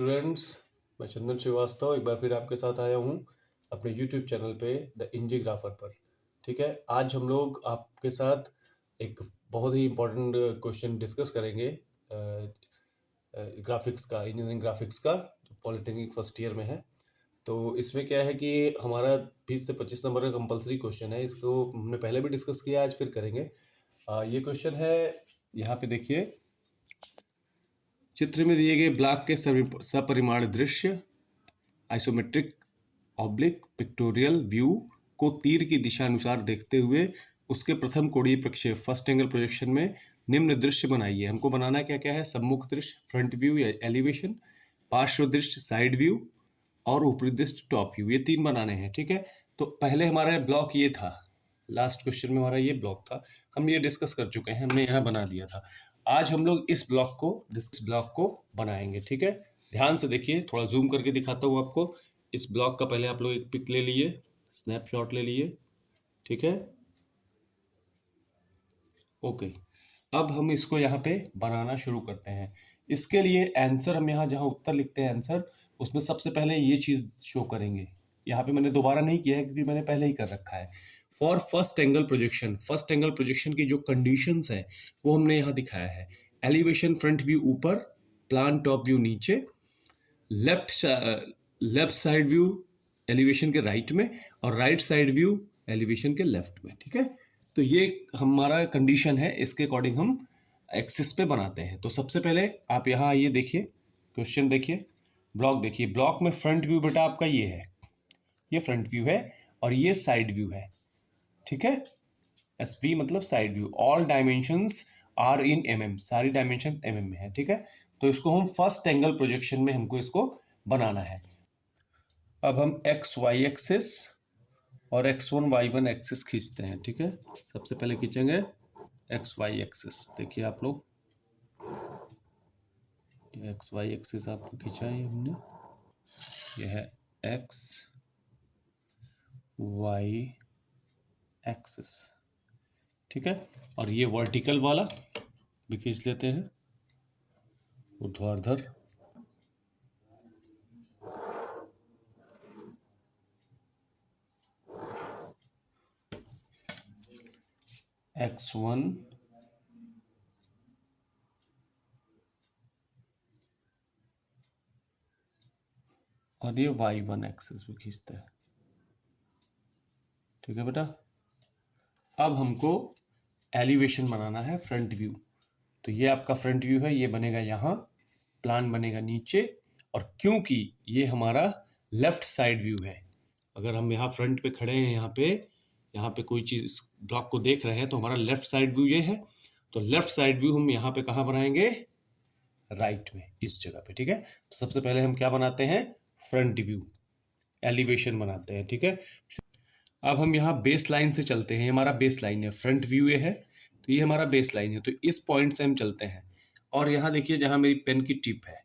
Students, मैं चंदन श्रीवास्तव एक बार फिर आपके साथ आया हूँ अपने यूट्यूब चैनल पे द इंजीग्राफर पर। ठीक है, आज हम लोग आपके साथ एक बहुत ही इम्पोर्टेंट क्वेश्चन डिस्कस करेंगे ग्राफिक्स का, इंजीनियरिंग ग्राफिक्स का, जो पॉलिटेक्निक फर्स्ट ईयर में है। तो इसमें क्या है कि हमारा 20 से 25 नंबर का कंपलसरी क्वेश्चन है। इसको हमने पहले भी डिस्कस किया, आज फिर करेंगे। ये क्वेश्चन है, यहाँ पे देखिए, चित्र में दिए गए ब्लॉक के सपरिमाण दृश्य आइसोमेट्रिक ऑब्लिक पिक्टोरियल व्यू को तीर की दिशा अनुसार देखते हुए उसके प्रथम कोणीय प्रक्षेप फर्स्ट एंगल प्रोजेक्शन में निम्न दृश्य बनाइए। हमको बनाना क्या क्या है? सम्मुख दृश्य फ्रंट व्यू या एलिवेशन, पार्श्व दृश्य साइड व्यू और ऊपरी दृश्य टॉप व्यू, ये तीन बनाने हैं। ठीक है, तो पहले हमारा ब्लॉक ये था, लास्ट क्वेश्चन में हमारा ये ब्लॉक था, हम ये डिस्कस कर चुके हैं, हमने यहाँ बना दिया था। आज हम लोग इस ब्लॉक को बनाएंगे। ठीक है, ध्यान से देखिए, थोड़ा जूम करके दिखाता हूँ आपको। इस ब्लॉक का पहले आप लोग एक पिक ले लिए, स्नैपशॉट ले लिए। ठीक है, ओके। अब हम इसको यहाँ पे बनाना शुरू करते हैं। इसके लिए आंसर हम यहाँ जहाँ उत्तर लिखते हैं आंसर, उसमें सबसे पहले ये चीज़ शो करेंगे। यहाँ पे मैंने दोबारा नहीं किया है क्योंकि मैंने पहले ही कर रखा है। For first angle projection, first angle projection की जो कंडीशंस है वो हमने यहाँ दिखाया है। एलिवेशन फ्रंट व्यू ऊपर, प्लान टॉप व्यू नीचे, लेफ्ट साइड व्यू एलिवेशन के राइट में और राइट साइड व्यू एलिवेशन के लेफ्ट में। ठीक है, तो ये हमारा कंडीशन है, इसके अकॉर्डिंग हम एक्सिस पे बनाते हैं। तो सबसे पहले आप यहाँ ये देखिए, क्वेश्चन देखिए, ब्लॉक देखिए। ब्लॉक में फ्रंट व्यू बेटा आपका ये है, ये फ्रंट व्यू है और ये साइड व्यू है। ठीक है, SV मतलब side view. All dimensions are in mm, सारी डायमेंशन mm में है। ठीक है, तो इसको हम फर्स्ट एंगल प्रोजेक्शन में हमको इसको बनाना है। अब हम XY एक्सिस और X1 Y1 एक्सिस खींचते हैं। ठीक है, सबसे पहले खींचेंगे XY एक्सिस। देखिए आप लोग, ये XY एक्सिस आपको खींचा है हमने, ये है XY एक्सिस। ठीक है, और ये वर्टिकल वाला भी खींच लेते हैं, ऊर्ध्वाधर। X1 और ये Y1 एक्सिस भी खींचते हैं। ठीक है बेटा, अब हमको एलिवेशन बनाना है, फ्रंट व्यू। तो ये आपका फ्रंट व्यू है, ये बनेगा यहाँ, प्लान बनेगा नीचे। और क्योंकि ये हमारा लेफ्ट साइड व्यू है, अगर हम यहाँ फ्रंट पे खड़े हैं, यहाँ पे कोई चीज़ इस ब्लॉक को देख रहे हैं, तो हमारा लेफ्ट साइड व्यू ये है। तो लेफ्ट साइड व्यू हम यहाँ पे कहाँ बनाएंगे? राइट में, इस जगह पे। ठीक है, तो सबसे पहले हम क्या बनाते हैं? फ्रंट व्यू एलिवेशन बनाते हैं। ठीक है, अब हम यहाँ बेस लाइन से चलते हैं। हमारा बेस लाइन है, फ्रंट व्यू ये है, तो ये हमारा बेस लाइन है। तो इस पॉइंट से हम चलते हैं और यहाँ देखिए, जहाँ मेरी पेन की टिप है,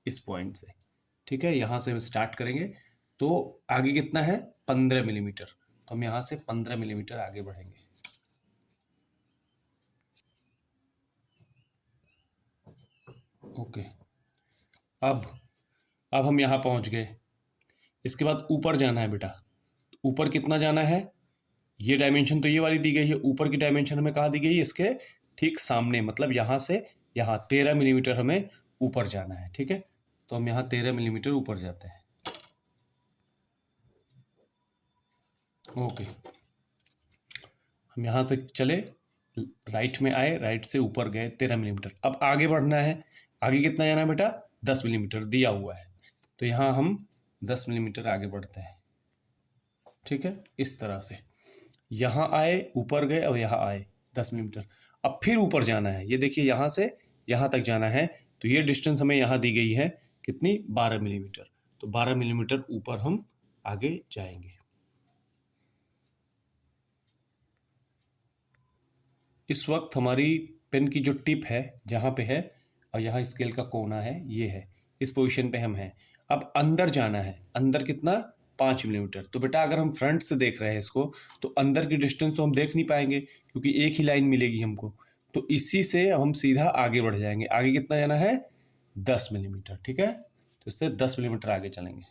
इस पॉइंट से। ठीक है, यहाँ से हम स्टार्ट करेंगे। तो आगे कितना है? 15 मिलीमीटर। तो हम यहाँ से 15 मिलीमीटर आगे बढ़ेंगे। ओके, अब हम यहाँ पहुँच गए। इसके बाद ऊपर जाना है बेटा। ऊपर कितना जाना है? ये डायमेंशन तो ये वाली दी गई है, ऊपर की डायमेंशन हमें कहाँ दी गई है? इसके ठीक सामने, मतलब यहाँ से यहाँ 13 मिलीमीटर हमें ऊपर जाना है। ठीक है, तो हम यहाँ 13 मिलीमीटर ऊपर जाते हैं। ओके, हम यहाँ से चले, राइट में आए, राइट से ऊपर गए 13 मिलीमीटर। अब आगे बढ़ना है। आगे कितना जाना है बेटा? 10 मिलीमीटर दिया हुआ है, तो यहाँ हम 10 मिलीमीटर आगे बढ़ते हैं। ठीक है, इस तरह से यहाँ आए, ऊपर गए और यहाँ आए 10 मिलीमीटर। अब फिर ऊपर जाना है। ये देखिए, यहाँ से यहाँ तक जाना है, तो ये डिस्टेंस हमें यहाँ दी गई है कितनी? 12 मिलीमीटर। तो 12 मिलीमीटर ऊपर हम आगे जाएंगे। इस वक्त हमारी पेन की जो टिप है जहाँ पे है, और यहाँ स्केल का कोना है, ये है, इस पोजीशन पे हम हैं। अब अंदर जाना है। अंदर कितना? 5 मिलीमीटर। तो बेटा अगर हम फ्रंट से देख रहे हैं इसको, तो अंदर की डिस्टेंस तो हम देख नहीं पाएंगे क्योंकि एक ही लाइन मिलेगी हमको। तो इसी से हम सीधा आगे बढ़ जाएंगे। आगे कितना जाना है? 10 मिलीमीटर। ठीक है, तो इससे 10 मिलीमीटर आगे चलेंगे।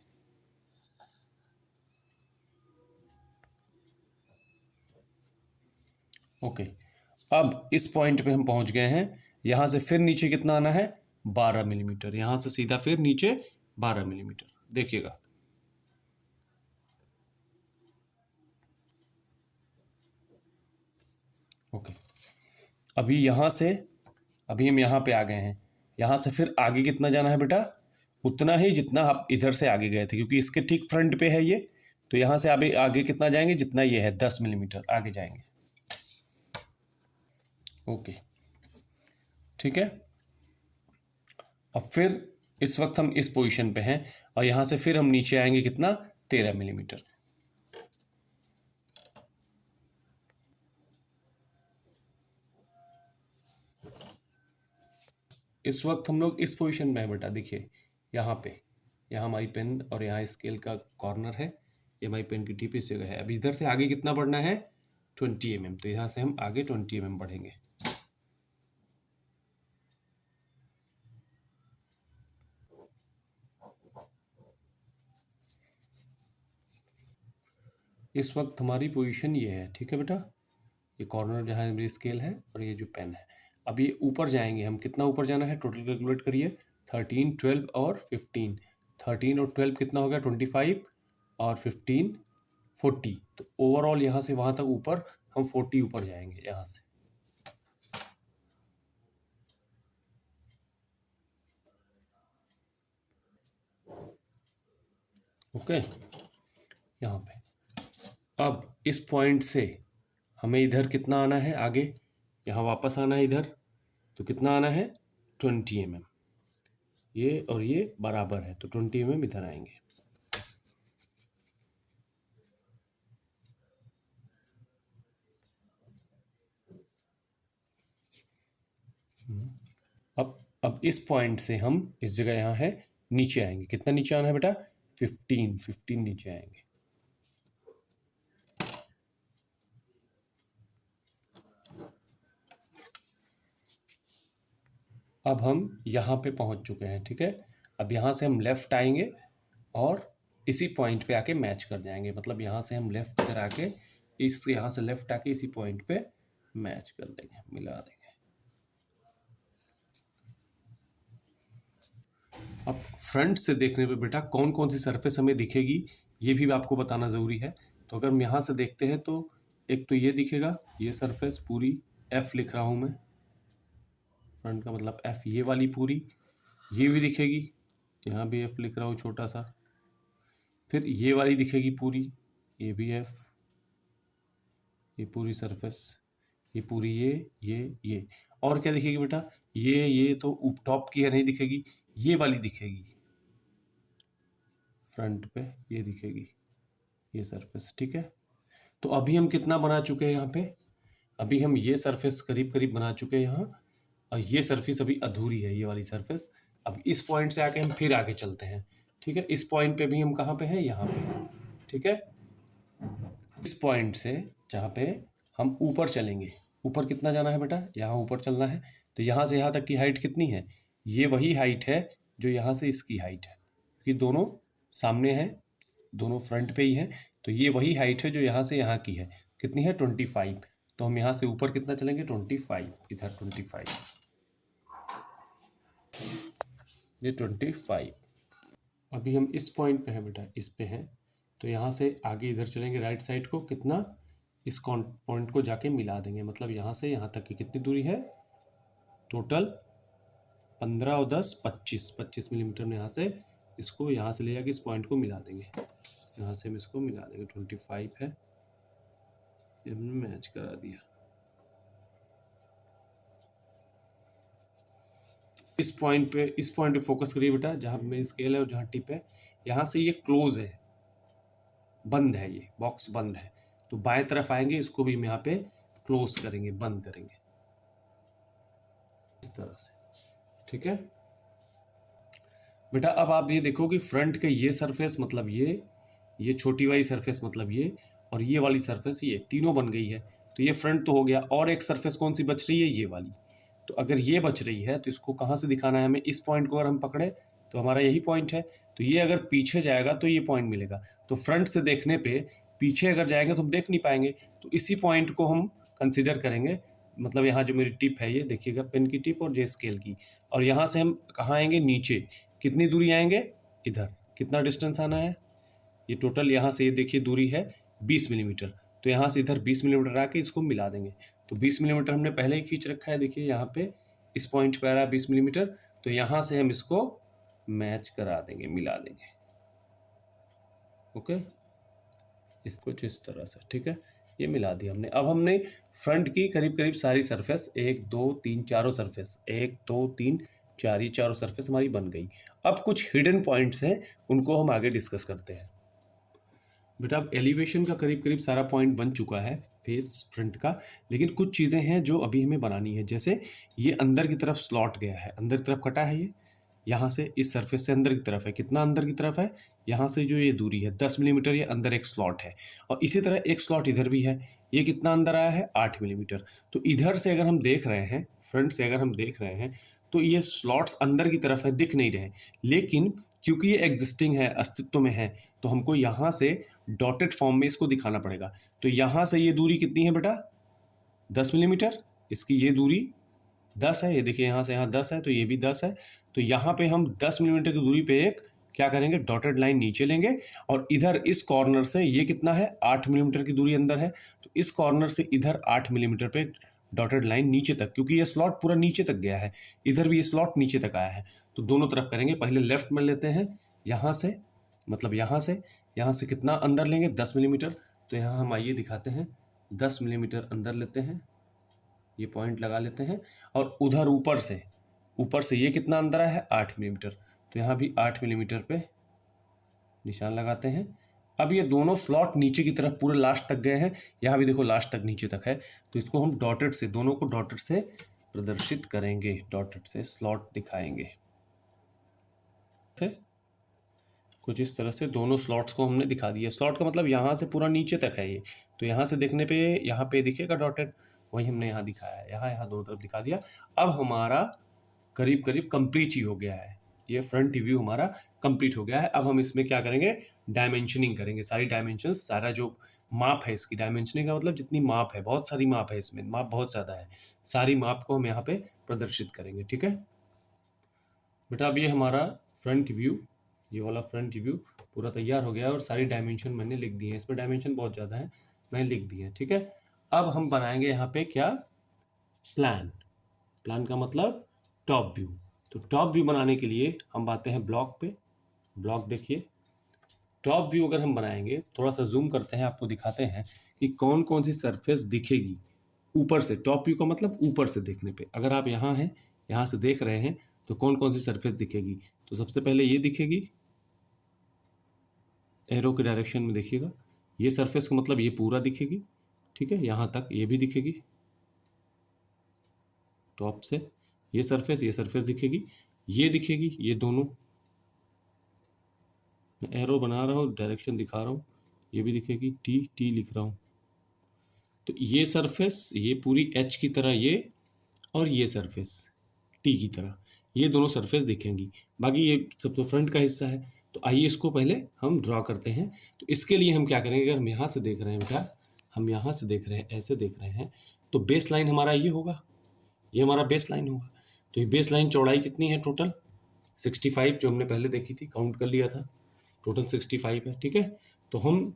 ओके, अब इस पॉइंट पे हम पहुंच गए हैं। यहाँ से फिर नीचे कितना आना है, 12 मिलीमीटर। यहाँ से सीधा फिर नीचे 12 मिलीमीटर, देखिएगा। ओके, अभी यहाँ से, अभी हम यहाँ पे आ गए हैं। यहाँ से फिर आगे कितना जाना है बेटा, उतना ही जितना आप इधर से आगे गए थे, क्योंकि इसके ठीक फ्रंट पे है ये। तो यहाँ से आगे आगे कितना जाएंगे, जितना ये है 10 मिलीमीटर आगे जाएंगे। ओके, ठीक है। अब फिर इस वक्त हम इस पोजीशन पे हैं और यहाँ से फिर हम नीचे आएंगे कितना, 13 मिलीमीटर। इस वक्त हम लोग इस पोजीशन में है बेटा, देखिए यहाँ पे, यहाँ हमारी पेन और यहाँ स्केल का कॉर्नर है, ये हमारी पेन की टिप इस जगह है। अब इधर से आगे कितना बढ़ना है, 20 mm। तो यहाँ से हम आगे 20 mm बढ़ेंगे। इस वक्त हमारी पोजीशन ये है, ठीक है बेटा। ये कॉर्नर जहाँ मेरी स्केल है और ये जो पेन है। अब ये ऊपर जाएंगे हम, कितना ऊपर जाना है, टोटल कैलकुलेट करिए। 13, 12 और 15। 13 और 12 कितना हो गया, 25 और 15 40। तो ओवरऑल यहाँ से वहाँ तक ऊपर हम 40 ऊपर जाएंगे यहाँ से। ओके, यहाँ पे अब इस पॉइंट से हमें इधर कितना आना है, आगे यहाँ वापस आना है इधर। तो कितना आना है, 20 mm। ये और ये बराबर है, तो 20 mm इधर आएंगे। अब इस पॉइंट से हम इस जगह यहाँ है नीचे आएंगे। कितना नीचे आना है बेटा, 15 नीचे आएंगे। अब हम यहाँ पे पहुँच चुके हैं, ठीक है। अब यहाँ से हम लेफ़्ट आएंगे और इसी पॉइंट पे आके मैच कर जाएंगे। मतलब यहाँ से हम लेफ़्ट इधर आके इस, यहाँ से लेफ़्ट आके इसी पॉइंट पे मैच कर देंगे, मिला देंगे। अब फ्रंट से देखने पे बेटा कौन कौन सी सरफेस हमें दिखेगी, ये भी आपको बताना ज़रूरी है। तो अगर हम यहाँ से देखते हैं तो एक तो ये दिखेगा, ये सरफेस पूरी F लिख रहा हूँ मैं, फ्रंट का मतलब F, ये वाली पूरी, ये भी दिखेगी, यहाँ भी F लिख रहा हूँ छोटा सा। फिर ये वाली दिखेगी पूरी, ये भी F, ये पूरी सरफेस, ये पूरी, ये और क्या दिखेगी बेटा, ये तो टॉप की है, नहीं दिखेगी। ये वाली दिखेगी फ्रंट पे, ये दिखेगी ये सरफेस, ठीक है। तो अभी हम कितना बना चुके हैं यहाँ पे, अभी हम ये सरफेस करीब करीब बना चुके हैं यहाँ, और ये सरफेस अभी अधूरी है, ये वाली सरफेस। अब इस पॉइंट से आके हम फिर आगे चलते हैं, ठीक है। इस पॉइंट पे भी हम कहाँ पे हैं, यहाँ पे, ठीक है। इस पॉइंट से जहाँ पे हम ऊपर चलेंगे, ऊपर कितना जाना है बेटा, यहाँ ऊपर चलना है। तो यहाँ से यहाँ तक की हाइट कितनी है, ये वही हाइट है जो यहाँ से इसकी हाइट है, क्योंकि दोनों सामने हैं, दोनों फ्रंट पे ही हैं। तो ये वही हाइट है जो यहाँ से यहाँ की है, कितनी है, 25। तो हम यहाँ से ऊपर कितना चलेंगे, 25, इधर 25, ये 25। अभी हम इस पॉइंट पे हैं बेटा, इस पे हैं। तो यहाँ से आगे इधर चलेंगे राइट साइड को, कितना, इस पॉइंट को जाके मिला देंगे। मतलब यहाँ से यहाँ तक की कितनी दूरी है, टोटल 15 और 10 25 मिलीमीटर में यहाँ से इसको, यहाँ से ले जाके इस पॉइंट को मिला देंगे। यहाँ से हम इसको मिला देंगे, 25 है, ये हमने मैच करा दिया। इस पॉइंट पे फोकस करिए बेटा, जहाँ मेरी स्केल है और जहाँ टिप है। यहाँ से ये क्लोज है, बंद है, ये बॉक्स बंद है। तो बाएं तरफ आएंगे, इसको भी हम यहाँ पे क्लोज करेंगे, बंद करेंगे इस तरह से, ठीक है बेटा। अब आप ये देखो कि फ्रंट के ये सरफेस मतलब ये छोटी वाली सरफेस मतलब ये, और ये वाली सरफेस ये, तीनों बन गई है। तो ये फ्रंट तो हो गया, और एक सरफेस कौन सी बच रही है, ये वाली। तो अगर ये बच रही है तो इसको कहाँ से दिखाना है हमें, इस पॉइंट को अगर हम पकड़े तो हमारा यही पॉइंट है। तो ये अगर पीछे जाएगा तो ये पॉइंट मिलेगा। तो फ्रंट से देखने पे पीछे अगर जाएंगे तो हम देख नहीं पाएंगे, तो इसी पॉइंट को हम कंसिडर करेंगे। मतलब यहाँ जो मेरी टिप है, ये देखिएगा पेन की टिप और जे स्केल की, और यहाँ से हम कहाँ आएंगे, नीचे। कितनी दूरी आएंगे, इधर कितना डिस्टेंस आना है, ये टोटल यहाँ से ये देखिए दूरी है 20 मिलीमीटर। तो यहाँ से इधर 20 मिलीमीटर आके इसको मिला देंगे। तो 20 मिलीमीटर हमने पहले ही खींच रखा है, देखिए यहाँ पे इस पॉइंट पे आ रहा है 20 मिलीमीटर। तो यहाँ से हम इसको मैच करा देंगे, मिला देंगे। ओके, इसको इस तरह से, ठीक है, ये मिला दिया हमने। अब हमने फ्रंट की करीब करीब सारी सरफेस, 1 2 3 चारों सरफेस, 1 2 3 4, ये चारों सरफेस हमारी बन गई। अब कुछ हिडन पॉइंट्स हैं, उनको हम आगे डिस्कस करते हैं। बेटा अब एलिवेशन का करीब करीब सारा पॉइंट बन चुका है फेस फ्रंट का, लेकिन कुछ चीज़ें हैं जो अभी हमें बनानी है। जैसे ये अंदर की तरफ स्लॉट गया है, अंदर की तरफ कटा है, ये यहाँ से इस सरफेस से अंदर की तरफ है। कितना अंदर की तरफ है, यहाँ से जो ये दूरी है 10 मिलीमीटर, ये अंदर एक स्लॉट है। और इसी तरह एक स्लॉट इधर भी है, ये कितना अंदर आया है, 8 मिलीमीटर। तो इधर से अगर हम देख रहे हैं, फ्रंट से अगर हम देख रहे हैं, तो ये स्लॉट्स अंदर की तरफ है, दिख नहीं रहे, लेकिन क्योंकि ये एग्जिस्टिंग है, अस्तित्व में है, तो हमको यहाँ से डॉटेड फॉर्म में इसको दिखाना पड़ेगा। तो यहाँ से ये दूरी कितनी है बेटा, 10 मिलीमीटर, इसकी ये दूरी 10 है, ये देखिए यहाँ से यहाँ 10 है, तो ये भी 10 है। तो यहाँ पे हम 10 मिलीमीटर की दूरी पे एक क्या करेंगे, डॉटेड लाइन नीचे लेंगे, और इधर इस कॉर्नर से ये कितना है, 8 मिलीमीटर की दूरी अंदर है, तो इस कॉर्नर से इधर 8 मिलीमीटर पे डॉटेड लाइन नीचे तक, क्योंकि ये स्लॉट पूरा नीचे तक गया है, इधर भी ये स्लॉट नीचे तक आया है। तो दोनों तरफ करेंगे, पहले लेफ्ट में लेते हैं, यहाँ से, मतलब यहाँ से कितना अंदर लेंगे, 10 मिलीमीटर। तो यहाँ हम आइए दिखाते हैं, 10 मिलीमीटर अंदर लेते हैं, ये पॉइंट लगा लेते हैं, और उधर ऊपर से ये कितना अंदर है, 8 मिलीमीटर। तो यहाँ भी 8 मिलीमीटर पे निशान लगाते हैं। अब ये दोनों स्लॉट नीचे की तरफ पूरे लास्ट तक गए हैं, यहाँ भी देखो लास्ट तक नीचे तक है। तो इसको हम डॉटेड से, दोनों को डॉटेड से प्रदर्शित करेंगे, डॉटेड से स्लॉट दिखाएंगे। कुछ इस तरह से दोनों स्लॉट्स को हमने दिखा दिया। स्लॉट का मतलब यहाँ से पूरा नीचे तक है ये, तो यहाँ से देखने पे यहाँ पे दिखेगा डॉटेड, वही हमने यहाँ दिखाया है, यहाँ दोनों तरफ दिखा दिया। अब हमारा करीब करीब कंप्लीट ही हो गया है, ये फ्रंट व्यू हमारा कंप्लीट हो गया है। अब हम इसमें क्या करेंगे, डायमेंशनिंग करेंगे, सारी डायमेंशन, सारा जो माप है इसकी, डायमेंशनिंग का मतलब जितनी माप है, बहुत सारी माप है इसमें, माप बहुत ज़्यादा है, सारी माप को हम यहाँ पे प्रदर्शित करेंगे। ठीक है बेटा, अब ये हमारा फ्रंट व्यू, ये वाला फ्रंट व्यू पूरा तैयार हो गया है, और सारी डायमेंशन मैंने लिख दी है, इसमें डायमेंशन बहुत ज़्यादा है, मैंने लिख दी है। ठीक है, अब हम बनाएंगे यहाँ पे क्या, प्लान का मतलब टॉप व्यू। तो टॉप व्यू बनाने के लिए हम आते हैं ब्लॉक पे। ब्लॉक देखिए, टॉप व्यू अगर हम बनाएंगे, थोड़ा सा जूम करते हैं, आपको दिखाते हैं कि कौन कौन सी सरफेस दिखेगी ऊपर से। टॉप व्यू का मतलब ऊपर से देखने पे, अगर आप यहाँ हैं, यहाँ से देख रहे हैं, तो कौन कौन सी सरफेस दिखेगी। तो सबसे पहले ये दिखेगी, एरो के डायरेक्शन में देखिएगा, ये सरफेस का मतलब ये पूरा दिखेगी। ठीक है, यहाँ तक ये भी दिखेगी, टॉप से ये सरफेस दिखेगी, ये दिखेगी, ये दोनों, मैं एरो बना रहा हूँ, डायरेक्शन दिखा रहा हूँ, ये भी दिखेगी, टी लिख रहा हूँ। तो ये सरफेस, ये पूरी एच की तरह ये, और ये सरफेस टी की तरह, ये दोनों सरफेस दिखेंगी। बाकी ये सब तो फ्रंट का हिस्सा है। तो आइए इसको पहले हम ड्रॉ करते हैं। तो इसके लिए हम क्या करेंगे, अगर हम यहाँ से देख रहे हैं बेटा, हम यहाँ से देख रहे हैं, ऐसे देख रहे हैं, तो बेस लाइन हमारा ये होगा, ये हमारा बेस लाइन होगा। तो ये बेस लाइन चौड़ाई कितनी है, टोटल 65, जो हमने पहले देखी थी, काउंट कर लिया था, टोटल 65 है। ठीक है, तो हम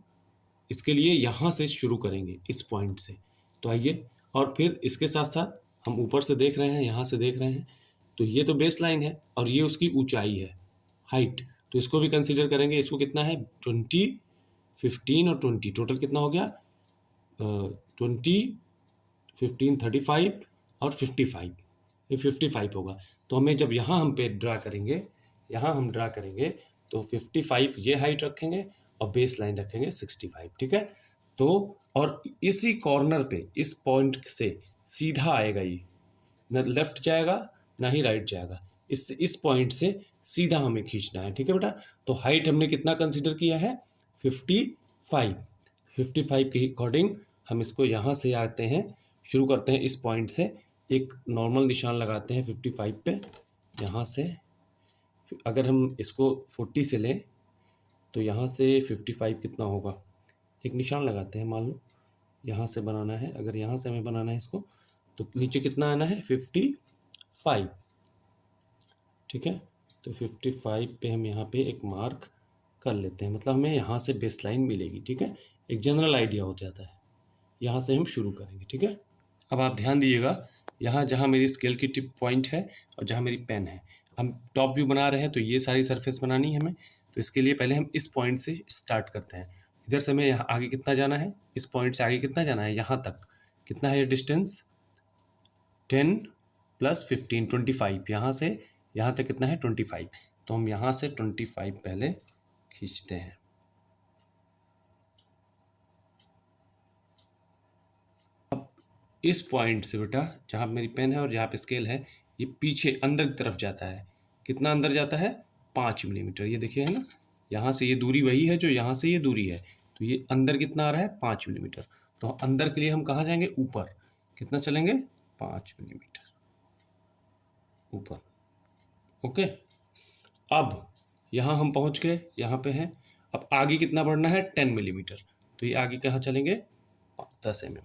इसके लिए यहाँ से शुरू करेंगे, इस पॉइंट से। तो आइए, और फिर इसके साथ साथ हम ऊपर से देख रहे हैं, यहाँ से देख रहे हैं, तो ये तो बेस लाइन है, और ये उसकी ऊंचाई है, हाइट। तो इसको भी कंसीडर करेंगे। इसको कितना है, 20, 15 और 20, टोटल कितना हो गया, 20, 15, 35 और 55, ये 55 होगा। तो हमें जब यहाँ हम पे ड्रा करेंगे, यहाँ हम ड्रा करेंगे, तो 55 ये हाइट रखेंगे, और बेस लाइन रखेंगे 65। ठीक है, तो और इसी कॉर्नर पे, इस पॉइंट से सीधा आएगा, ये न लेफ्ट जाएगा ना ही राइट जाएगा, इस पॉइंट से सीधा हमें खींचना है। ठीक है बेटा, तो हाइट हमने कितना कंसीडर किया है, 55 के अकॉर्डिंग हम इसको यहाँ से आते हैं, शुरू करते हैं इस पॉइंट से, एक नॉर्मल निशान लगाते हैं 55 पे, यहाँ से अगर हम इसको 40 से लें तो यहाँ से 55 कितना होगा, एक निशान लगाते हैं। मान लो यहाँ से बनाना है, अगर यहाँ से हमें बनाना है इसको, तो नीचे कितना आना है 55, ठीक है। तो 55 पे हम यहाँ पे एक मार्क कर लेते हैं, मतलब हमें यहाँ से बेस लाइन मिलेगी, ठीक है। एक जनरल आइडिया हो जाता है, यहाँ से हम शुरू करेंगे, ठीक है। अब आप ध्यान दीजिएगा, यहाँ जहाँ मेरी स्केल की टिप पॉइंट है और जहाँ मेरी पेन है, हम टॉप व्यू बना रहे हैं तो ये सारी सरफेस बनानी है हमें। तो इसके लिए पहले हम इस पॉइंट से स्टार्ट करते हैं। इधर से हमें यहाँ आगे कितना जाना है, इस पॉइंट से आगे कितना जाना है, यहाँ तक कितना है ये डिस्टेंस, 10 + 15 25, यहाँ से यहाँ तक कितना है 25। तो हम यहाँ से 25 पहले खींचते हैं। अब इस पॉइंट से बेटा, जहाँ मेरी पेन है और जहाँ पे स्केल है, ये पीछे अंदर की तरफ जाता है। कितना अंदर जाता है, 5 मिलीमीटर। ये देखिए है ना, यहाँ से ये दूरी वही है जो यहाँ से ये दूरी है, तो ये अंदर कितना आ रहा है 5 मिलीमीटर। तो अंदर के लिए हम कहाँ जाएंगे, ऊपर कितना चलेंगे, 5 मिलीमीटर ऊपर। ओके, अब यहाँ हम पहुँच गए, यहाँ पे हैं। अब आगे कितना बढ़ना है, 10 मिलीमीटर। तो ये आगे कहाँ चलेंगे, 10 mm।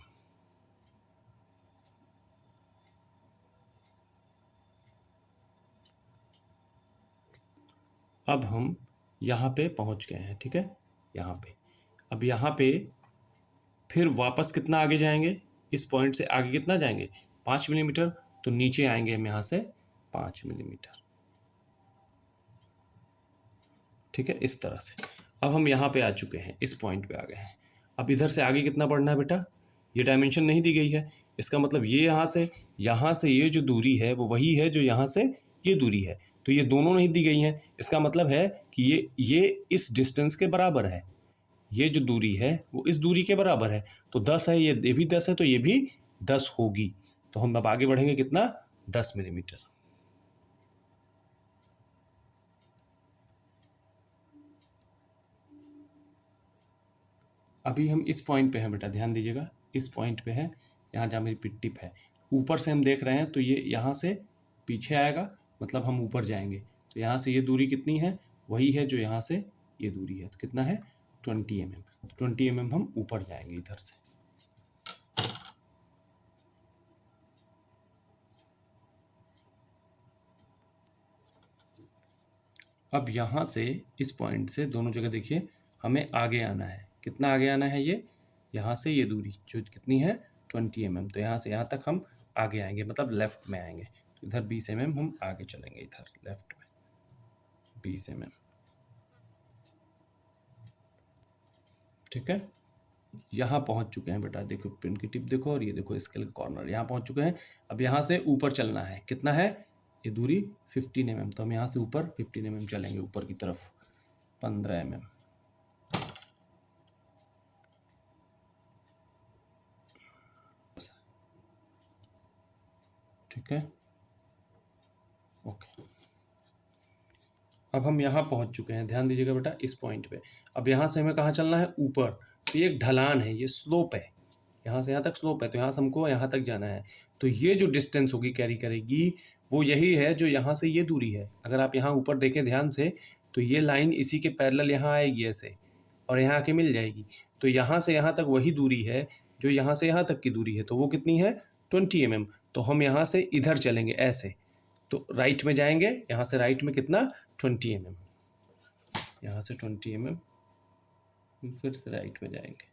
अब हम यहाँ पे पहुँच गए हैं, ठीक है, यहाँ पे। अब यहाँ पे फिर वापस कितना आगे जाएंगे, इस पॉइंट से आगे कितना जाएंगे, 5 मिलीमीटर। तो नीचे आएंगे हम यहाँ से 5 मिलीमीटर, ठीक है, इस तरह से। अब हम यहाँ पे आ चुके हैं, इस पॉइंट पे आ गए हैं। अब इधर से आगे कितना बढ़ना है बेटा, ये डायमेंशन नहीं दी गई है, इसका मतलब ये यहाँ से ये जो दूरी है वो वही है जो यहाँ से ये दूरी है। तो ये दोनों नहीं दी गई हैं, इसका मतलब है कि ये इस डिस्टेंस के बराबर है। ये जो दूरी है वो इस दूरी के बराबर है। तो 10 है, ये भी 10 है, तो ये भी 10 होगी। तो हम अब आगे बढ़ेंगे कितना, 10 मिलीमीटर। अभी हम इस पॉइंट पे हैं बेटा, ध्यान दीजिएगा, इस पॉइंट पे है, यहाँ जहाँ मेरी पिट टिप है। ऊपर से हम देख रहे हैं तो ये यहाँ से पीछे आएगा, मतलब हम ऊपर जाएंगे। तो यहाँ से ये दूरी कितनी है, वही है जो यहाँ से ये दूरी है। तो कितना है, 20 mm। 20 mm हम ऊपर जाएंगे इधर से। अब यहाँ से इस पॉइंट से दोनों जगह देखिए हमें आगे आना है। कितना आगे आना है, ये यहाँ से ये दूरी जो कितनी है 20 mm। तो यहाँ से यहाँ तक हम आगे आएंगे, मतलब लेफ़्ट में आएंगे। तो इधर 20 mm हम आगे चलेंगे, इधर लेफ़्ट में 20 mm, ठीक है। यहाँ पहुँच चुके हैं बेटा, देखो पिन की टिप देखो और ये देखो स्केल का कॉर्नर, यहाँ पहुँच चुके हैं। अब यहाँ से ऊपर चलना है, कितना है, ये दूरी 15 mm। तो हम यहाँ से ऊपर 15 mm चलेंगे, ऊपर की तरफ 15 mm, ठीक है, ओके। अब हम यहाँ पहुँच चुके हैं, ध्यान दीजिएगा बेटा, इस पॉइंट पे। अब यहाँ से हमें कहाँ चलना है, ऊपर। तो ये एक ढलान है, ये स्लोप है, यहाँ से यहाँ तक स्लोप है। तो यहाँ से हमको यहाँ तक जाना है। तो ये जो डिस्टेंस होगी कैरी करेगी वो यही है जो यहाँ से ये दूरी है। अगर आप यहाँ ऊपर देखें ध्यान से तो ये लाइन इसी के पैरेलल यहाँ आएगी ऐसे, और यहाँ आके मिल जाएगी। तो यहाँ से यहाँ तक वही दूरी है जो यहाँ से यहाँ तक की दूरी है। तो वो कितनी है, 20 mm। तो हम यहाँ से इधर चलेंगे ऐसे, तो राइट में जाएंगे। यहाँ से राइट में कितना, 20 mm, यहाँ से 20 mm, फिर से राइट में जाएंगे।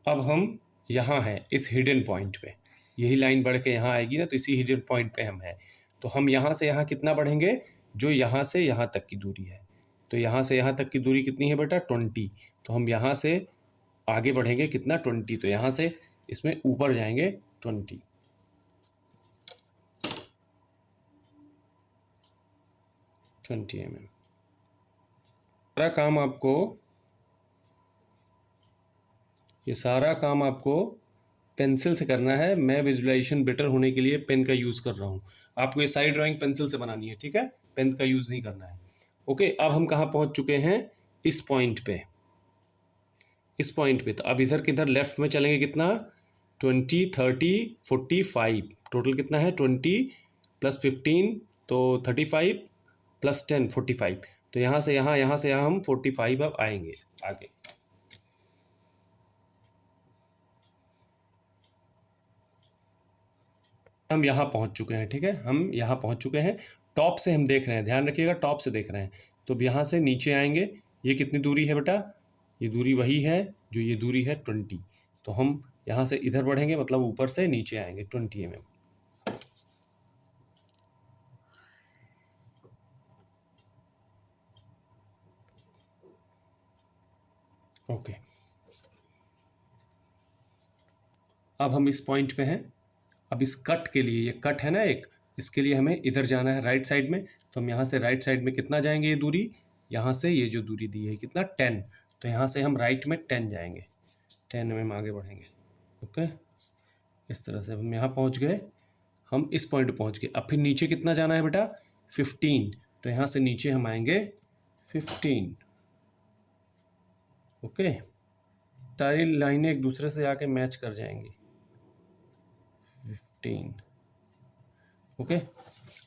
अब हम यहाँ हैं इस हिडन पॉइंट पे, यही लाइन बढ़ के यहाँ आएगी ना, तो इसी हिडन पॉइंट पे हम हैं। तो हम यहाँ से यहाँ कितना बढ़ेंगे, जो यहाँ से यहाँ तक की दूरी है। तो यहाँ से यहाँ तक की दूरी कितनी है बेटा, 20। तो हम यहाँ से आगे बढ़ेंगे कितना, 20। तो यहाँ से इसमें ऊपर जाएंगे 20 mm। सारा काम आपको, ये सारा काम आपको पेंसिल से करना है। मैं विजुअलाइजेशन बेटर होने के लिए पेन का यूज़ कर रहा हूँ। आपको ये सारी ड्राइंग पेंसिल से बनानी है, ठीक है, पेन का यूज़ नहीं करना है। ओके, अब हम कहाँ पहुँच चुके हैं, इस पॉइंट पे, इस पॉइंट पे। तो अब इधर किधर लेफ्ट में चलेंगे, कितना, 20 30 45, टोटल कितना है 20 प्लस 15 तो 35 प्लस 10 45। तो यहाँ से यहाँ, यहाँ से यहाँ हम 45 अब आएंगे आगे। हम यहाँ पहुँच चुके हैं, ठीक है, हम यहाँ पहुँच चुके हैं। टॉप से हम देख रहे हैं, ध्यान रखिएगा, टॉप से देख रहे हैं। तो अब यहाँ से नीचे आएंगे। ये कितनी दूरी है बेटा? ये दूरी वही है जो ये दूरी है 20। तो हम यहाँ से इधर बढ़ेंगे, मतलब ऊपर से नीचे आएंगे 20 mm। ओके, अब हम इस पॉइंट पे हैं। अब इस कट के लिए, ये कट है ना एक, इसके लिए हमें इधर जाना है राइट साइड में। तो हम यहाँ से राइट साइड में कितना जाएंगे? ये दूरी यहाँ से, ये जो दूरी दी है कितना? 10। तो यहाँ से हम राइट में 10 जाएंगे, 10 mm आगे बढ़ेंगे। ओके, इस तरह से हम यहाँ पहुँच गए, हम इस पॉइंट पे पहुँच गए। अब फिर नीचे कितना जाना है बेटा? 15। तो यहाँ से नीचे हम आएंगे 15। ओके, सारी लाइनें एक दूसरे से आके मैच कर जाएंगी। 15। ओके,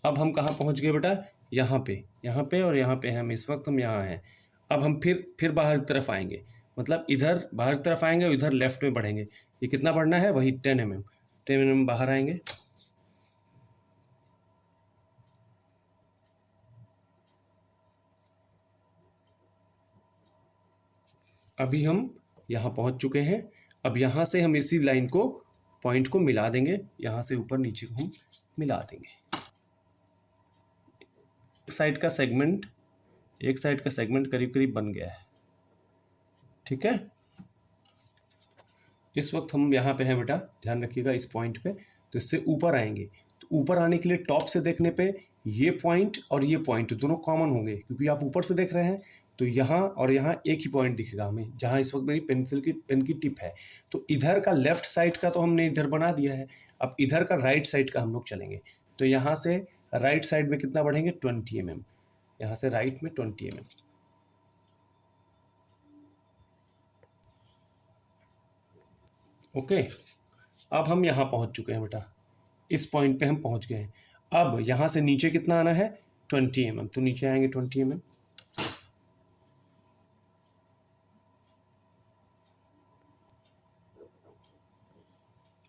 अब हम कहाँ पहुँच गए बेटा? यहाँ पे और यहाँ पे हम इस वक्त हम यहाँ हैं। अब हम फिर बाहर की तरफ आएंगे, मतलब इधर बाहर की तरफ आएंगे और इधर लेफ्ट में बढ़ेंगे। ये कितना बढ़ना है? वही 10 mm। 10 mm बाहर आएंगे। अभी हम यहाँ पहुँच चुके हैं। अब यहाँ से हम इसी लाइन को, पॉइंट को मिला देंगे, यहाँ से ऊपर नीचे को हम मिला देंगे। एक साइड का सेगमेंट करीब करीब बन गया है, ठीक है। इस वक्त हम यहाँ पे हैं बेटा, ध्यान रखिएगा इस पॉइंट पे। तो इससे ऊपर आएंगे, तो ऊपर आने के लिए टॉप से देखने पे ये पॉइंट और ये पॉइंट दोनों कॉमन होंगे, क्योंकि आप ऊपर से देख रहे हैं। तो यहाँ और यहाँ एक ही पॉइंट दिखेगा हमें, जहाँ इस वक्त मेरी पेन की टिप है। तो इधर का लेफ्ट साइड का तो हमने इधर बना दिया है। अब इधर का राइट साइड का हम लोग चलेंगे। तो यहाँ से राइट साइड में कितना बढ़ेंगे? 20 mm। यहाँ से राइट में 20 mm। ओके, अब हम यहाँ पहुँच चुके हैं बेटा, इस पॉइंट पे हम पहुँच गए हैं। अब यहाँ से नीचे कितना आना है? 20 mm। तो नीचे आएंगे 20 mm।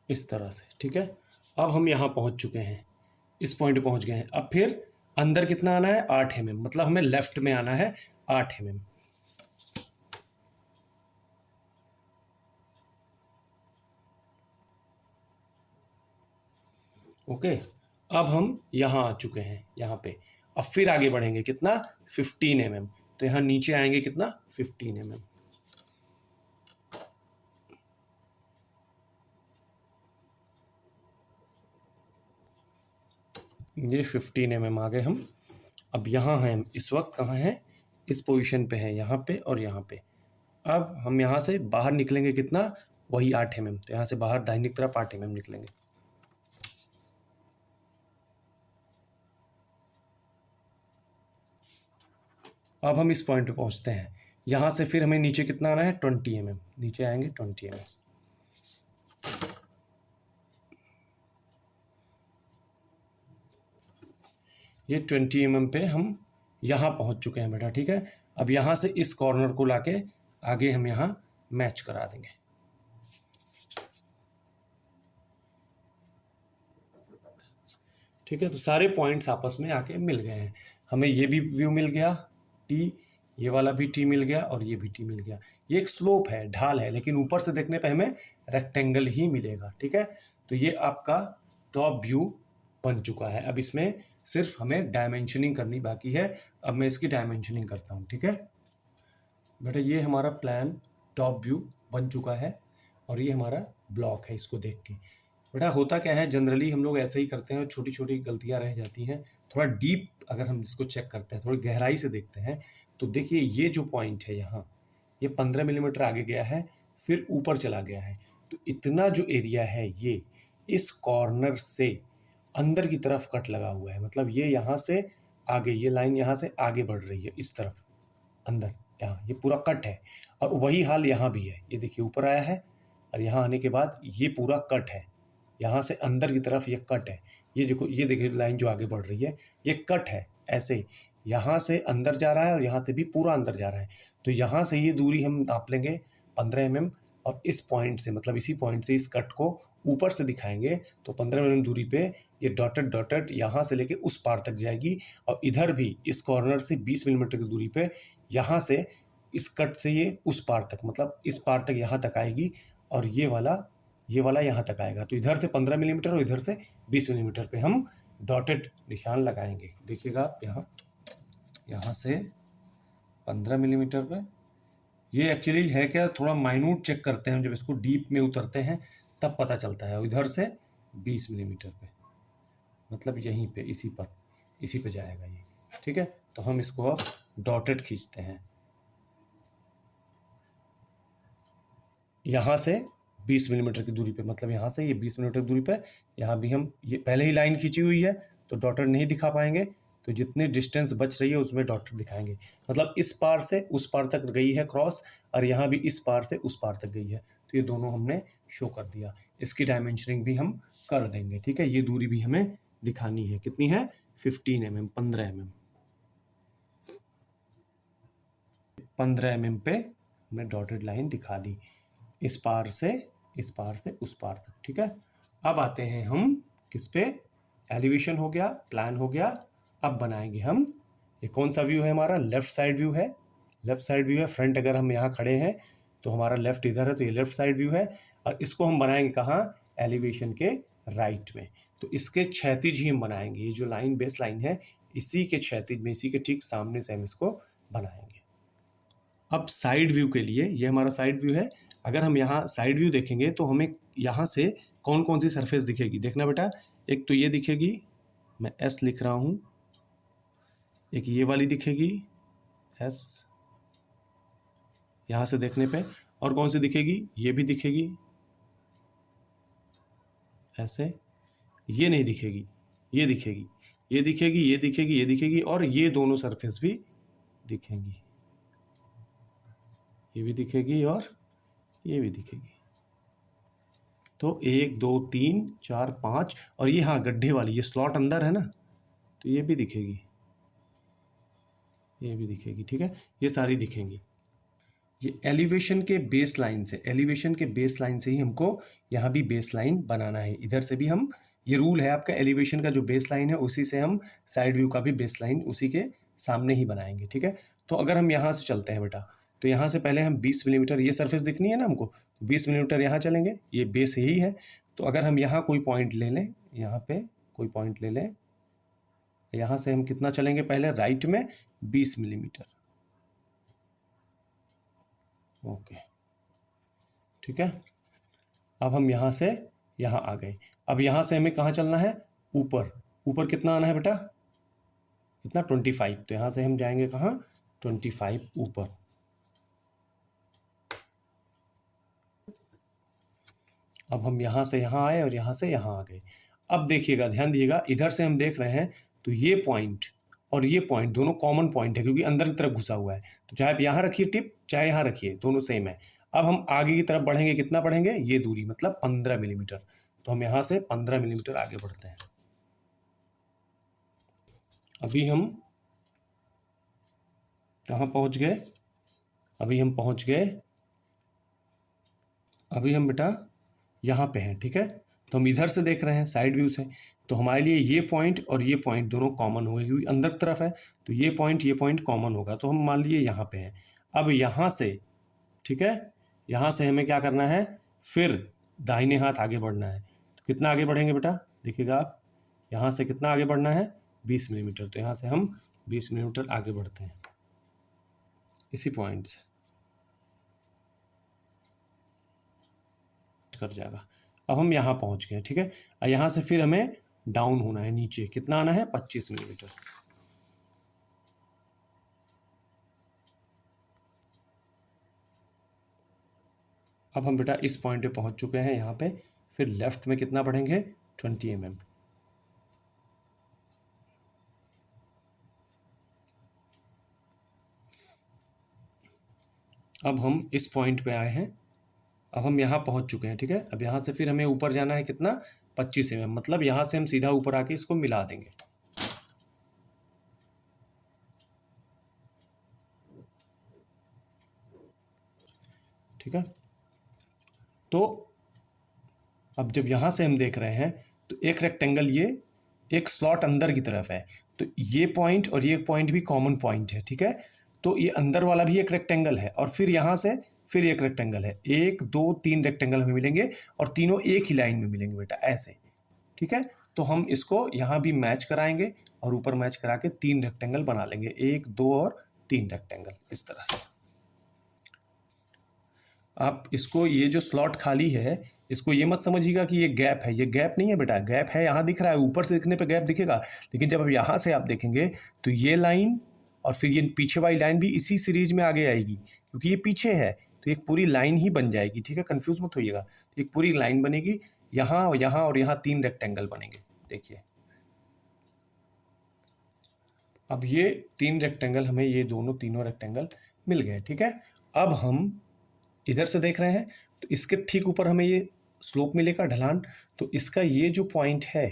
इस तरह से, ठीक है। अब हम यहाँ पहुँच चुके हैं, इस पॉइंट पे पहुँच गए हैं। अब फिर अंदर कितना आना है? 8 mm, मतलब हमें लेफ्ट में आना है 8 mm। ओके, अब हम यहाँ आ चुके हैं, यहाँ पे। अब फिर आगे बढ़ेंगे, कितना? 15 mm। तो यहाँ नीचे आएंगे कितना? 15 mm। ये 15 mm आ गए हम। अब यहाँ हैं, इस वक्त कहाँ हैं? इस पोजीशन पे हैं, यहाँ पे और यहाँ पे। अब हम यहाँ से बाहर निकलेंगे कितना? वही 8 mm। तो यहाँ से बाहर दाहिनी तरफ 8 mm निकलेंगे। अब हम इस पॉइंट पे पहुँचते हैं। यहाँ से फिर हमें नीचे कितना आना है? 20 mm। नीचे आएंगे 20 mm। ये 20 mm पे हम यहाँ पहुँच चुके हैं बेटा, ठीक है। अब यहाँ से इस कॉर्नर को लाके आगे हम यहाँ मैच करा देंगे। ठीक है, तो सारे पॉइंट्स आपस में आके मिल गए हैं। हमें ये भी व्यू मिल गया टी, ये वाला भी टी मिल गया और ये भी टी मिल गया। ये एक स्लोप है, ढाल है, लेकिन ऊपर से देखने पे हमें रेक्टेंगल ही मिलेगा, ठीक है। तो ये आपका टॉप व्यू बन चुका है। अब इसमें सिर्फ हमें डायमेंशनिंग करनी बाकी है। अब मैं इसकी डायमेंशनिंग करता हूँ, ठीक है बेटा। ये हमारा प्लान टॉप व्यू बन चुका है और ये हमारा ब्लॉक है। इसको देख के बेटा होता क्या है, जनरली हम लोग ऐसे ही करते हैं, छोटी छोटी गलतियां रह जाती हैं। थोड़ा डीप अगर हम इसको चेक करते हैं, थोड़ी गहराई से देखते हैं, तो देखिए ये जो पॉइंट है यहाँ, ये 15 मिलीमीटर आगे गया है, फिर ऊपर चला गया है। तो इतना जो एरिया है, ये इस कॉर्नर से अंदर की तरफ कट लगा हुआ है। मतलब ये यहाँ से आगे, ये लाइन यहाँ से आगे बढ़ रही है इस तरफ अंदर, यहाँ ये पूरा कट है। और वही हाल यहाँ भी है, ये देखिए ऊपर आया है और यहाँ आने के बाद ये पूरा कट है, यहाँ से अंदर की तरफ ये कट है। ये देखो, ये देखिए लाइन जो आगे बढ़ रही है ये कट है, ऐसे यहाँ से अंदर जा रहा है और यहाँ से भी पूरा अंदर जा रहा है। तो यहाँ से ये दूरी हम नाप लेंगे 15 mm और इस पॉइंट से, मतलब इसी पॉइंट से इस कट को ऊपर से दिखाएंगे तो 15 mm दूरी पे ये डॉटेड डॉटेड यहाँ से लेके उस पार तक जाएगी। और इधर भी इस कॉर्नर से 20 मिलीमीटर की दूरी पे यहाँ से इस कट से ये उस पार तक, मतलब इस पार तक यहाँ तक आएगी और ये वाला यहाँ तक आएगा। तो इधर से 15 मिलीमीटर और इधर से 20 मिलीमीटर पे हम डॉटेड निशान लगाएंगे। देखिएगा आप यहाँ से 15 मिलीमीटर पे, ये एक्चुअली है क्या, थोड़ा माइन्यूट चेक करते हैं जब इसको डीप में उतरते हैं तब पता चलता है। और इधर से 20 मिलीमीटर पे, मतलब यहीं पे इसी पे जाएगा ये, ठीक है। तो हम इसको अब डॉटेड खींचते हैं। यहाँ से 20 मिलीमीटर की दूरी पे, मतलब यहाँ से ये 20 मिलीमीटर की दूरी पे, यहाँ भी हम ये पहले ही लाइन खींची हुई है तो डॉटेड नहीं दिखा पाएंगे। तो जितनी डिस्टेंस बच रही है उसमें डॉटेड दिखाएंगे, मतलब इस पार से उस पार तक गई है क्रॉस और यहाँ भी इस पार से उस पार तक गई है। तो ये दोनों हमने शो कर दिया। इसकी डायमेंशनिंग भी हम कर देंगे, ठीक है। ये दूरी भी हमें दिखानी है, कितनी है, 15 mm, 15 mm पे हमने डॉटेड लाइन दिखा दी, इस पार से उस पार तक, ठीक है। अब आते हैं हम किस पे, एलिवेशन हो गया, प्लान हो गया। अब बनाएंगे हम, ये कौन सा व्यू है हमारा, लेफ्ट साइड व्यू है। लेफ्ट साइड व्यू है, फ्रंट अगर हम यहाँ खड़े हैं तो हमारा लेफ्ट इधर है, तो ये लेफ्ट साइड व्यू है। और इसको हम बनाएंगे कहाँ, एलिवेशन के राइट में। तो इसके क्षैतिज ही हम बनाएंगे, ये जो लाइन बेस लाइन है इसी के क्षैतिज में, इसी के ठीक सामने से हम इसको बनाएंगे। अब साइड व्यू के लिए, ये हमारा साइड व्यू है। अगर हम यहाँ साइड व्यू देखेंगे तो हमें यहाँ से कौन कौन सी सरफेस दिखेगी, देखना बेटा। एक तो ये दिखेगी, मैं एस लिख रहा हूँ, एक ये वाली दिखेगी एस यहाँ से देखने पे, और कौन सी दिखेगी, ये भी दिखेगी ऐसे, ये नहीं दिखेगी, ये दिखेगी, ये दिखेगी, ये दिखेगी, ये दिखेगी, और ये दोनों सरफेस भी दिखेंगी, ये भी दिखेगी और ये भी दिखेगी। तो 1 2 3 4 5, और ये हाँ गड्ढे वाली, ये स्लॉट अंदर है ना, तो ये भी दिखेगी, ये भी दिखेगी, ठीक है। ये सारी दिखेंगी। ये एलिवेशन के बेस लाइन से, एलिवेशन के बेस लाइन से ही हमको यहाँ भी बेस लाइन बनाना है। इधर से भी हम, ये रूल है आपका, एलिवेशन का जो बेस लाइन है उसी से हम साइड व्यू का भी बेस लाइन उसी के सामने ही बनाएंगे, ठीक है। तो अगर हम यहाँ से चलते हैं बेटा, तो यहाँ से पहले हम 20 मिलीमीटर, ये सरफेस दिखनी है ना हमको, 20 मिलीमीटर यहाँ चलेंगे, ये बेस यही है। तो अगर हम यहाँ कोई पॉइंट ले लें, यहाँ पे कोई पॉइंट ले लें, यहाँ से हम कितना चलेंगे, पहले राइट में 20 मिलीमीटर, ओके, ठीक है। अब हम यहाँ से यहाँ आ गए। अब यहाँ से हमें कहाँ चलना है, ऊपर। ऊपर कितना आना है बेटा, कितना, 25। तो यहाँ से हम जाएंगे कहाँ, 25 ऊपर। अब हम यहाँ से यहाँ आए और यहाँ से यहाँ आ गए। अब देखिएगा, ध्यान दीजिएगा, इधर से हम देख रहे हैं तो ये पॉइंट और ये पॉइंट दोनों कॉमन पॉइंट है, क्योंकि अंदर की तरफ घुसा हुआ है। तो चाहे आप यहाँ रखिए टिप, चाहे यहाँ रखिए, दोनों सेम है। अब हम आगे की तरफ बढ़ेंगे, कितना बढ़ेंगे, ये दूरी मतलब 15 मिलीमीटर। तो हम यहाँ से 15 मिलीमीटर आगे बढ़ते हैं। अभी हम कहाँ पहुँच गए, अभी हम पहुँच गए, अभी हम बेटा यहाँ पे हैं, ठीक है। तो हम इधर से देख रहे हैं साइड व्यू से, तो हमारे लिए ये पॉइंट और ये पॉइंट दोनों कॉमन हो गए, क्योंकि अंदर की तरफ है तो ये पॉइंट कॉमन होगा। तो हम मान लिए यहाँ पे हैं। अब यहाँ से, ठीक है, यहाँ से हमें क्या करना है, फिर दाहिने हाथ आगे बढ़ना है। तो कितना आगे बढ़ेंगे बेटा, देखिएगा आप, यहाँ से कितना आगे बढ़ना है, 20 मिलीमीटर। तो यहाँ से हम 20 मिलीमीटर आगे बढ़ते हैं इसी पॉइंट से, कर जाएगा। अब हम यहाँ पहुँच गए, ठीक है। और यहाँ से फिर हमें डाउन होना है नीचे, कितना आना है, 25 मिलीमीटर। अब हम बेटा इस पॉइंट पे पहुँच चुके हैं यहाँ पे। फिर लेफ्ट में कितना बढ़ेंगे, 20 mm। अब हम इस पॉइंट पे आए हैं, अब हम यहाँ पहुँच चुके हैं, ठीक है। अब यहाँ से फिर हमें ऊपर जाना है, कितना, 25 mm, मतलब यहाँ से हम सीधा ऊपर आके इसको मिला देंगे। ठीक है, तो अब जब यहाँ से हम देख रहे हैं तो एक रेक्टेंगल, ये एक स्लॉट अंदर की तरफ है, तो ये पॉइंट और ये पॉइंट भी कॉमन पॉइंट है। ठीक है, तो ये अंदर वाला भी एक रेक्टेंगल है और फिर यहाँ से फिर एक रेक्टेंगल है। 1 2 3 रेक्टेंगल हमें मिलेंगे और तीनों एक ही लाइन में मिलेंगे बेटा, ऐसे। ठीक है, तो हम इसको यहाँ भी मैच कराएंगे और ऊपर मैच करा के 3 रेक्टेंगल बना लेंगे, 1 2 और 3 रेक्टेंगल इस तरह से। आप इसको, ये जो स्लॉट खाली है, इसको ये मत समझिएगा कि ये गैप है, ये गैप नहीं है बेटा। गैप है, यहाँ दिख रहा है, ऊपर से दिखने पे गैप दिखेगा, लेकिन जब अब यहाँ से आप देखेंगे तो ये लाइन और फिर ये पीछे वाली लाइन भी इसी सीरीज में आगे आएगी, क्योंकि ये पीछे है तो एक पूरी लाइन ही बन जाएगी। ठीक है, कंफ्यूज मत होइएगा, एक पूरी लाइन बनेगी, यहाँ यहाँ और यहाँ 3 रेक्टेंगल बनेंगे। देखिए, अब ये 3 रेक्टेंगल हमें, ये तीनों रेक्टेंगल मिल गए। ठीक है, अब हम इधर से देख रहे हैं तो इसके ठीक ऊपर हमें ये स्लोप मिलेगा, ढलान। तो इसका ये जो पॉइंट है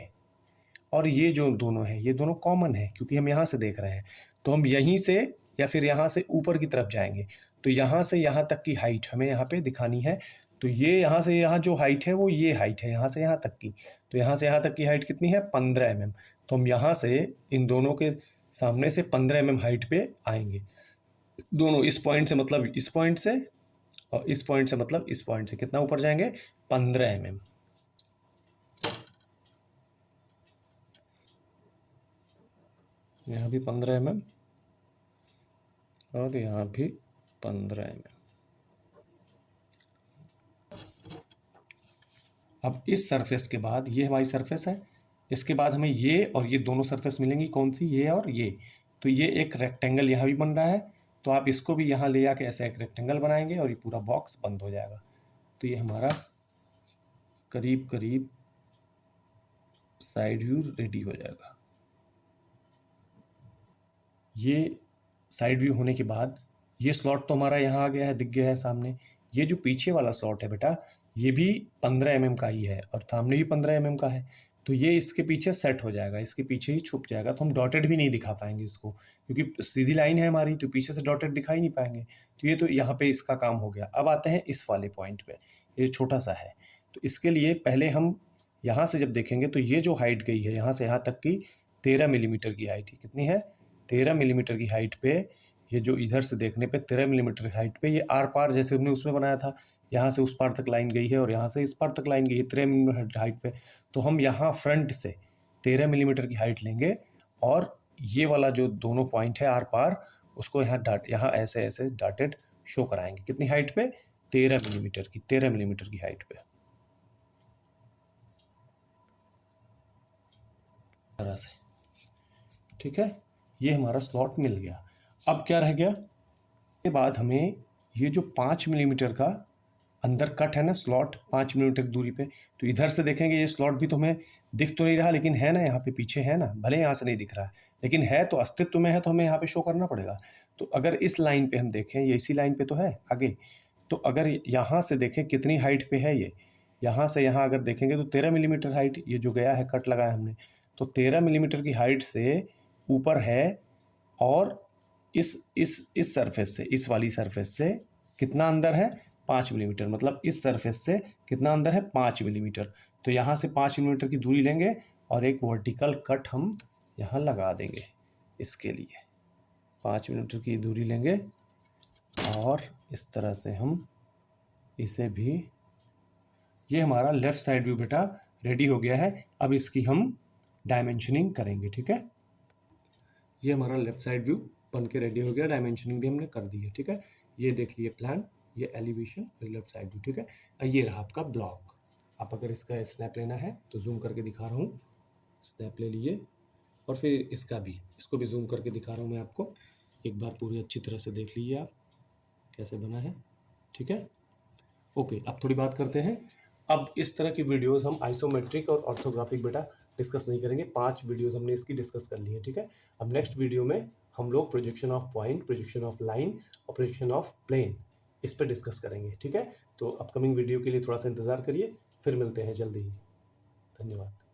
और ये जो दोनों है, ये दोनों कॉमन है, क्योंकि हम यहाँ से देख रहे हैं। तो हम यहीं से या फिर यहाँ से ऊपर की तरफ जाएंगे, तो यहाँ से यहाँ तक की हाइट हमें यहाँ पे दिखानी है। तो ये यहाँ से यहाँ जो हाइट है वो ये हाइट है, यहाँ से यहाँ तक की। तो यहाँ से यहाँ तक की हाइट कितनी है? 15 mm। तो हम यहाँ से इन दोनों के सामने से 15 mm हाइट पे आएंगे। दोनों इस पॉइंट से मतलब इस पॉइंट से, और इस पॉइंट से मतलब इस पॉइंट से कितना ऊपर जाएंगे? 15 mm। यहाँ भी 15 mm और यहाँ भी 15 mm। अब इस सरफेस के बाद, ये हमारी सरफेस है, इसके बाद हमें ये और ये दोनों सरफेस मिलेंगी। कौन सी? ये और ये। तो ये एक रेक्टेंगल यहाँ भी बन रहा है, तो आप इसको भी यहाँ ले आके ऐसा एक रेक्टेंगल बनाएंगे और ये पूरा बॉक्स बंद हो जाएगा। तो ये हमारा करीब करीब साइड व्यू रेडी हो जाएगा। ये साइड व्यू होने के बाद ये स्लॉट तो हमारा यहाँ आ गया है, दिख गया है सामने। ये जो पीछे वाला स्लॉट है बेटा, ये भी 15 mm का ही है और सामने भी 15 mm का है। तो ये इसके पीछे सेट हो जाएगा, इसके पीछे ही छुप जाएगा। तो हम डॉटेड भी नहीं दिखा पाएंगे इसको, क्योंकि सीधी लाइन है हमारी, तो पीछे से डॉटेड दिखाई नहीं पाएंगे। तो ये तो यहाँ पे इसका काम हो गया। अब आते हैं इस वाले पॉइंट पे, ये छोटा सा है। तो इसके लिए पहले हम यहाँ से जब देखेंगे तो ये जो हाइट गई है यहाँ से यहाँ तक की 13 मिलीमीटर की हाइट है। कितनी है? 13 मिलीमीटर की हाइट पे, ये जो इधर से देखने पे 13 मिलीमीटर की हाइट पे, ये आर पार जैसे हमने उसमें बनाया था, यहाँ से उस पार तक लाइन गई है और यहाँ से इस पार तक लाइन गई है 13 मिलीमीटर हाइट पे। तो हम यहाँ फ्रंट से 13 मिलीमीटर की हाइट लेंगे और ये वाला जो दोनों पॉइंट है आर पार, उसको यहाँ ऐसे ऐसे डॉटेड शो कराएंगे। कितनी हाइट पे? 13 मिलीमीटर की हाइट पे, तरह से। ठीक है, ये हमारा स्लॉट मिल गया। अब क्या रह गया? के बाद हमें ये जो 5 मिलीमीटर का अंदर कट है ना स्लॉट, 5 मिलीमीटर की दूरी पे, तो इधर से देखेंगे ये स्लॉट भी तो हमें दिख तो नहीं रहा, लेकिन है ना, यहाँ पे पीछे है ना, भले यहाँ से नहीं दिख रहा है लेकिन है तो, अस्तित्व में है, तो हमें यहाँ पे शो करना पड़ेगा। तो अगर इस लाइन पे हम देखें, ये इसी लाइन पे तो है आगे, तो अगर यहाँ से देखें कितनी हाइट पे है ये, यहाँ से यहाँ अगर देखेंगे तो 13 मिलीमीटर हाइट ये जो गया है, कट लगाया हमने, तो 13 मिलीमीटर की हाइट से ऊपर है। और इस सरफेस से, इस वाली सरफेस से कितना अंदर है? 5 मिलीमीटर। मतलब इस सरफेस से कितना अंदर है? 5 मिलीमीटर। तो यहाँ से 5 मिलीमीटर की दूरी लेंगे और एक वर्टिकल कट हम यहाँ लगा देंगे। इसके लिए 5 मिलीमीटर की दूरी लेंगे और इस तरह से हम इसे भी, ये हमारा लेफ्ट साइड व्यू बेटा रेडी हो गया है। अब इसकी हम डायमेंशनिंग करेंगे। ठीक है, ये हमारा लेफ्ट साइड व्यू बन के रेडी हो गया, डायमेंशनिंग भी हमने कर दी है। ठीक है, ये देख लिए प्लान, ये एलिवेशन और लेफ्ट साइड व्यू। ठीक है, ये रहा आपका ब्लॉक। आप अगर इसका स्नैप लेना है तो जूम करके दिखा रहा हूँ, स्नैप ले लिए, और फिर इसका भी, इसको भी जूम करके दिखा रहा हूँ मैं आपको। एक बार पूरी अच्छी तरह से देख लीजिए आप कैसे बना है। ठीक है, ओके। अब थोड़ी बात करते हैं। अब इस तरह की वीडियोस हम आइसोमेट्रिक और ऑर्थोग्राफिक बेटा डिस्कस नहीं करेंगे। 5 वीडियोस हमने इसकी डिस्कस कर ली है। ठीक है, अब नेक्स्ट वीडियो में हम लोग projection of point, projection of line और प्रोजेक्शन ऑफ प्लेन, इस पर डिस्कस करेंगे। ठीक है, तो अपकमिंग वीडियो के लिए थोड़ा सा इंतज़ार करिए, फिर मिलते हैं जल्दी ही। धन्यवाद।